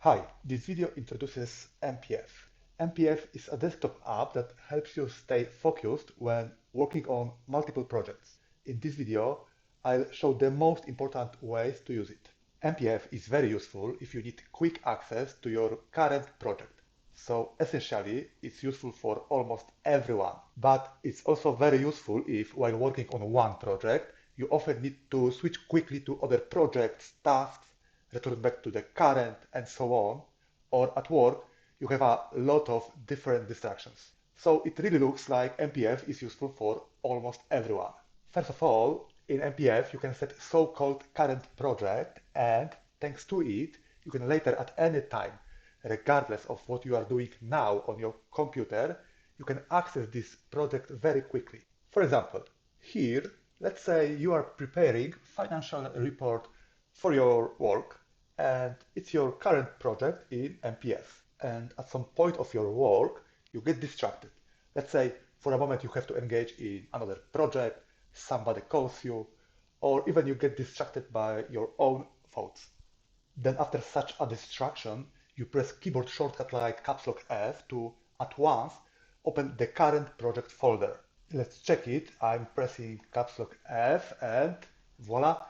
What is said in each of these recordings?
Hi, this video introduces MPF. MPF is a desktop app that helps you stay focused when working on multiple projects. In this video, I'll show the most important ways to use it. MPF is very useful if you need quick access to your current project. So essentially, it's useful for almost everyone. But it's also very useful if, while working on one project, you often need to switch quickly to other projects, tasks, return back to the current, and so on. Or at work, you have a lot of different distractions. So it really looks like MPF is useful for almost everyone. First of all, in MPF, you can set so-called current project, and thanks to it, you can later at any time, regardless of what you are doing now on your computer, you can access this project very quickly. For example, here, let's say you are preparing financial report for your work, and it's your current project in MPF. And at some point of your work, you get distracted. Let's say for a moment you have to engage in another project, somebody calls you, or even you get distracted by your own thoughts. Then after such a distraction, you press keyboard shortcut like caps lock F to at once open the current project folder. Let's check it. I'm pressing caps lock F and voila,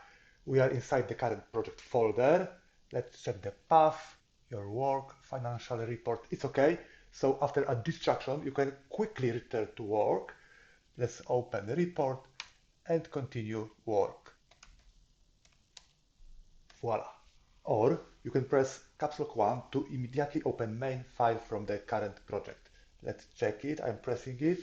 we are inside the current project folder. Let's check the path, your work, financial report. It's okay. So after a distraction, you can quickly return to work. Let's open the report and continue work. Voila. Or you can press caps lock 1 to immediately open main file from the current project. Let's check it. I'm pressing it.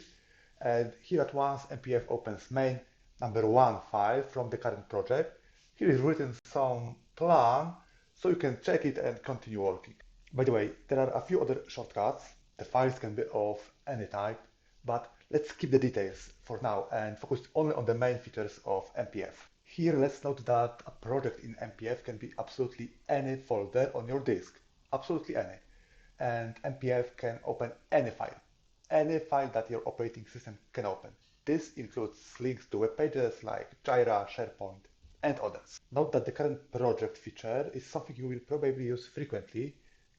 And here at once, MPF opens main #1 file from the current project. Here is written some plan, so you can check it and continue working. By the way, there are a few other shortcuts. The files can be of any type, but let's skip the details for now and focus only on the main features of MPF. Here, let's note that a project in MPF can be absolutely any folder on your disk, absolutely any. And MPF can open any file that your operating system can open. This includes links to web pages like Jira, SharePoint, and others. Note that the current project feature is something you will probably use frequently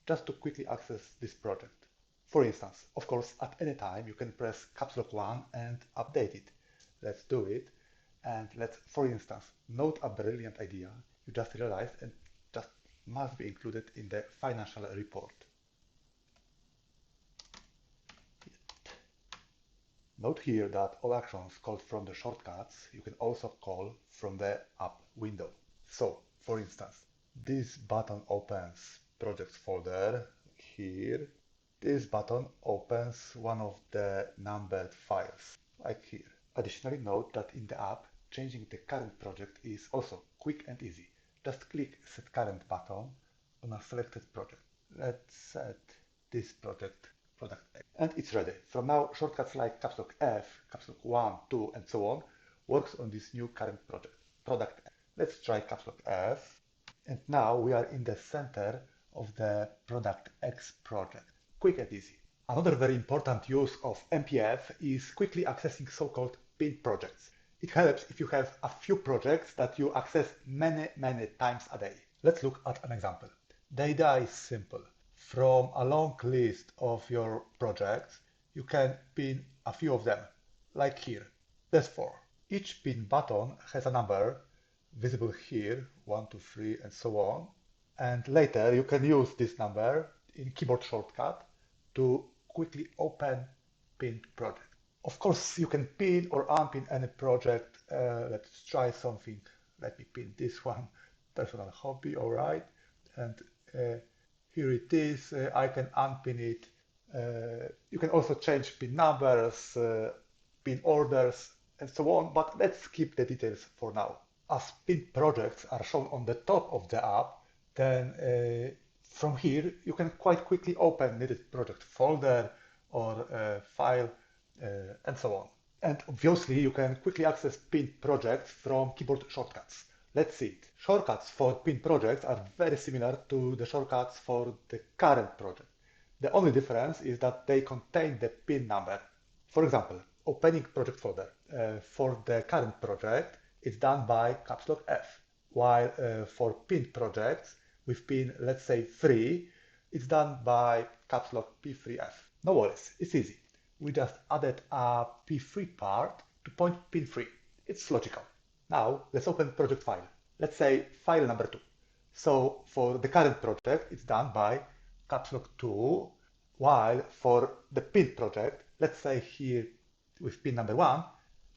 just to quickly access this project. For instance, of course, at any time you can press caps lock 1 and update it. Let's do it. And let's, for instance, note a brilliant idea you just realized and just must be included in the financial report. Note here that all actions called from the shortcuts you can also call from the app window. So, for instance, this button opens projects folder here. This button opens one of the numbered files, like here. Additionally, note that in the app, changing the current project is also quick and easy. Just click Set Current button on a selected project. Let's set this project and it's ready. From now, shortcuts like caps lock F, caps lock 1, 2, and so on works on this new current product. Let's try caps lock F. And now we are in the center of the product X project. Quick and easy. Another very important use of MPF is quickly accessing so-called pinned projects. It helps if you have a few projects that you access many times a day. Let's look at an example. The idea is simple. From a long list of your projects, you can pin a few of them, like here. There's 4. Each pin button has a number visible here, 1, 2, 3, and so on. And later you can use this number in keyboard shortcut to quickly open pinned project. Of course, you can pin or unpin any project. Let's try something. Let me pin this one, personal hobby, all right. And here it is. I can unpin it. You can also change pin numbers, pin orders, and so on, but let's skip the details for now. As pinned projects are shown on the top of the app, then from here you can quite quickly open needed project folder or file and so on. And obviously you can quickly access pinned projects from keyboard shortcuts. Let's see it. Shortcuts for pinned projects are very similar to the shortcuts for the current project. The only difference is that they contain the pin number. For example, opening project folder for the current project is done by caps lock F, while for pinned projects with pin, let's say 3, It's done by caps lock P3F. No worries, it's easy. We just added a P3 part to point pin 3. It's logical. Now let's open project file. Let's say file number 2. So for the current project, it's done by caps lock 2, while for the pin project, let's say here with pin number 1,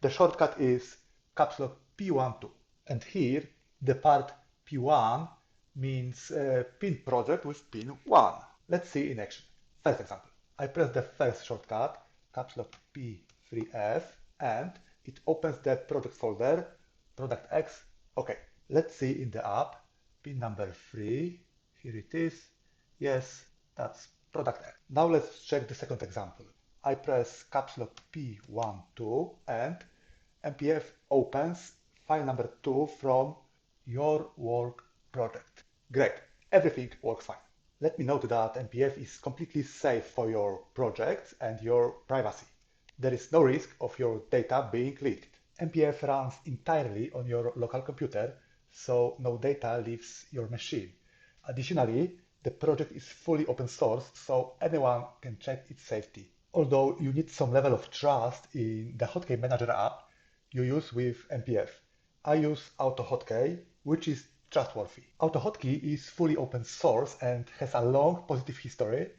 the shortcut is caps lock P12. And here, the part P1 means pin project with pin 1. Let's see in action. First example. I press the first shortcut, caps lock P3F, and it opens the project folder, product X. Okay, let's see in the app, pin number 3, here it is. Yes, that's product X. Now let's check the second example. I press caps lock P12 and MPF opens file number 2 from your work project. Great, everything works fine. Let me note that MPF is completely safe for your projects and your privacy. There is no risk of your data being leaked. MPF runs entirely on your local computer, so no data leaves your machine. Additionally, the project is fully open source, so anyone can check its safety. Although you need some level of trust in the Hotkey Manager app you use with MPF. I use AutoHotkey, which is trustworthy. AutoHotkey is fully open source and has a long positive history,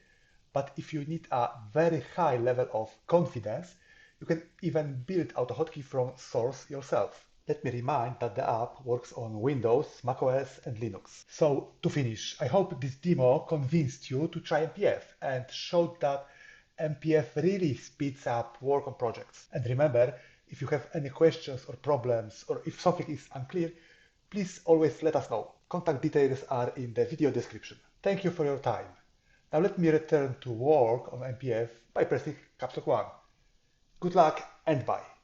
but if you need a very high level of confidence, you can even build AutoHotkey from source yourself. Let me remind that the app works on Windows, macOS, and Linux. So to finish, I hope this demo convinced you to try MPF and showed that MPF really speeds up work on projects. And remember, if you have any questions or problems, or if something is unclear, please always let us know. Contact details are in the video description. Thank you for your time. Now let me return to work on MPF by pressing caps lock 1. Good luck and bye.